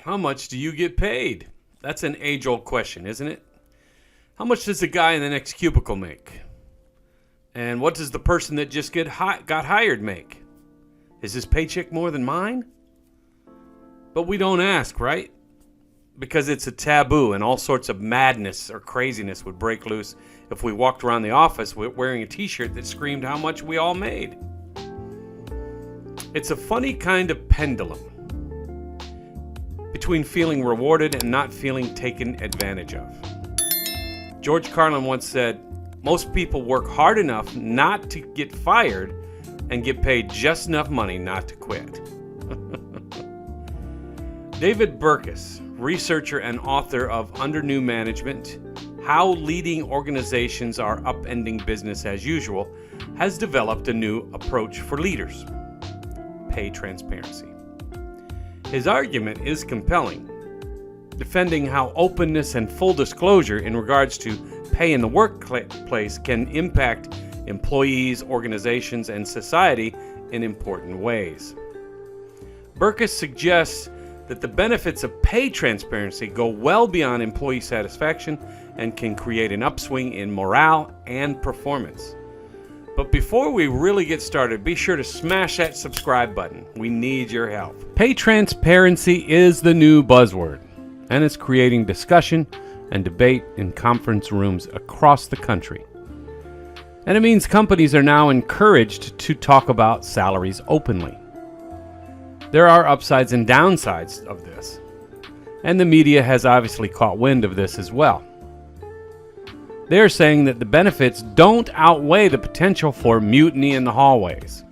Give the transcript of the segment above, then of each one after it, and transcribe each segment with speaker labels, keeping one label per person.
Speaker 1: How much do you get paid? That's an age-old question, isn't it? How much does the guy in the next cubicle make? And what does the person that just got hired make? Is his paycheck more than mine? But we don't ask, right? Because it's a taboo, and all sorts of madness or craziness would break loose if we walked around the office wearing a t-shirt that screamed how much we all made. It's a funny kind of pendulum between feeling rewarded and not feeling taken advantage of. George Carlin once said, most people work hard enough not to get fired and get paid just enough money not to quit. David Burkus, researcher and author of Under New Management, How Leading Organizations Are Upending Business as Usual, has developed a new approach for leaders: pay transparency. His argument is compelling, defending how openness and full disclosure in regards to pay in the workplace can impact employees, organizations, and society in important ways. Burkus suggests that the benefits of pay transparency go well beyond employee satisfaction and can create an upswing in morale and performance. But before we really get started, be sure to smash that subscribe button. We need your help. Pay transparency is the new buzzword, and it's creating discussion and debate in conference rooms across the country. And it means companies are now encouraged to talk about salaries openly. There are upsides and downsides of this, and the media has obviously caught wind of this as well. They're saying that the benefits don't outweigh the potential for mutiny in the hallways.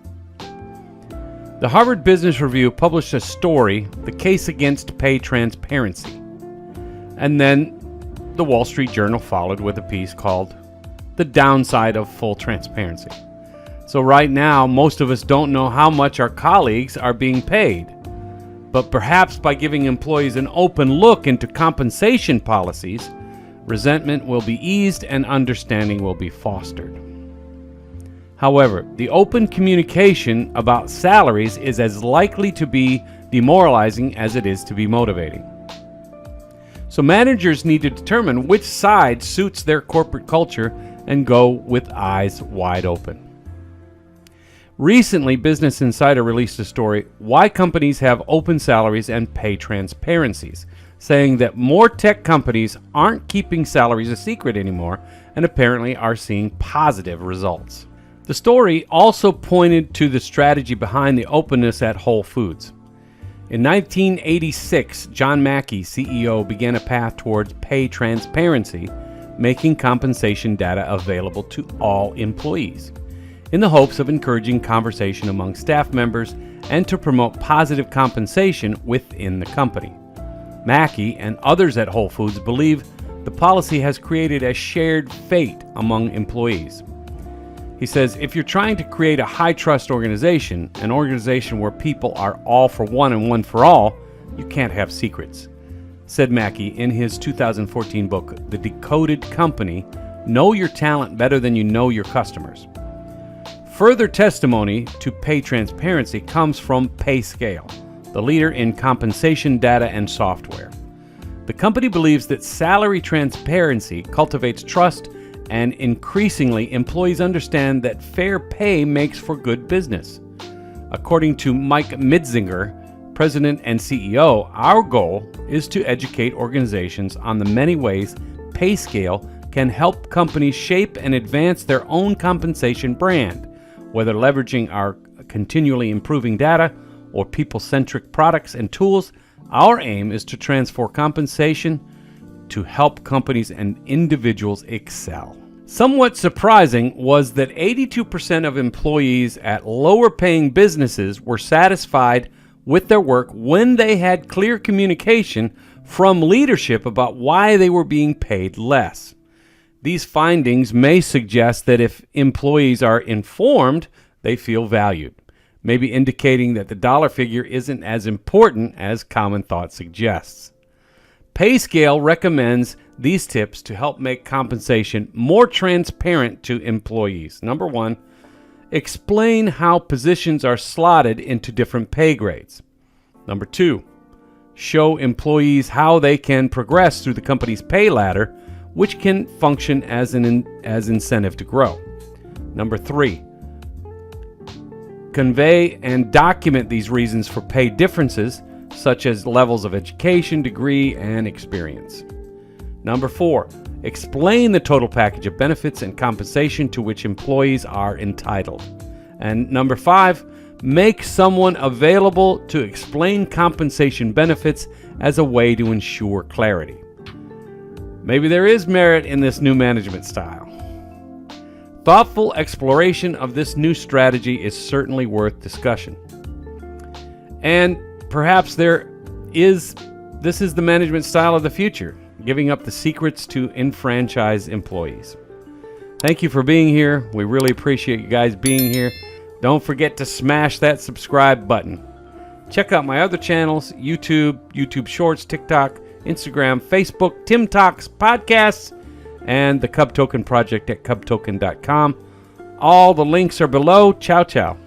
Speaker 1: The Harvard Business Review published a story, The Case Against Pay Transparency, and then the Wall Street Journal followed with a piece called The Downside of Full Transparency. So right now, most of us don't know how much our colleagues are being paid. But perhaps by giving employees an open look into compensation policies, resentment will be eased and understanding will be fostered. However, the open communication about salaries is as likely to be demoralizing as it is to be motivating. So managers need to determine which side suits their corporate culture and go with eyes wide open. Recently, Business Insider released a story, Why Companies Have Open Salaries and Pay Transparencies, saying that more tech companies aren't keeping salaries a secret anymore and apparently are seeing positive results. The story also pointed to the strategy behind the openness at Whole Foods. In 1986, John Mackey, CEO, began a path towards pay transparency, making compensation data available to all employees, in the hopes of encouraging conversation among staff members and to promote positive compensation within the company. Mackey and others at Whole Foods believe the policy has created a shared fate among employees. He says, if you're trying to create a high-trust organization, an organization where people are all for one and one for all, you can't have secrets, said Mackey in his 2014 book, The Decoded Company, Know Your Talent Better Than You Know Your Customers. Further testimony to pay transparency comes from PayScale, the leader in compensation data and software. The company believes that salary transparency cultivates trust, and increasingly employees understand that fair pay makes for good business. According to Mike Midzinger, President and CEO, our goal is to educate organizations on the many ways PayScale can help companies shape and advance their own compensation brand, whether leveraging our continually improving data or people-centric products and tools. Our aim is to transform compensation to help companies and individuals excel. Somewhat surprising was that 82% of employees at lower-paying businesses were satisfied with their work when they had clear communication from leadership about why they were being paid less. These findings may suggest that if employees are informed, they feel valued, maybe indicating that the dollar figure isn't as important as common thought suggests. PayScale recommends these tips to help make compensation more transparent to employees. Number one, explain how positions are slotted into different pay grades. Number two, show employees how they can progress through the company's pay ladder, which can function as as incentive to grow. Number 3, convey and document these reasons for pay differences, such as levels of education, degree, and experience. Number 4, explain the total package of benefits and compensation to which employees are entitled. And number 5, make someone available to explain compensation benefits as a way to ensure clarity. Maybe there is merit in this new management style. Thoughtful exploration of this new strategy is certainly worth discussion. And perhaps this is the management style of the future, giving up the secrets to enfranchise employees. Thank you for being here. We really appreciate you guys being here. Don't forget to smash that subscribe button. Check out my other channels, YouTube Shorts, TikTok, Instagram, Facebook, TimTalks, podcasts, and the Cub Token Project at cubtoken.com. All the links are below. Ciao, ciao.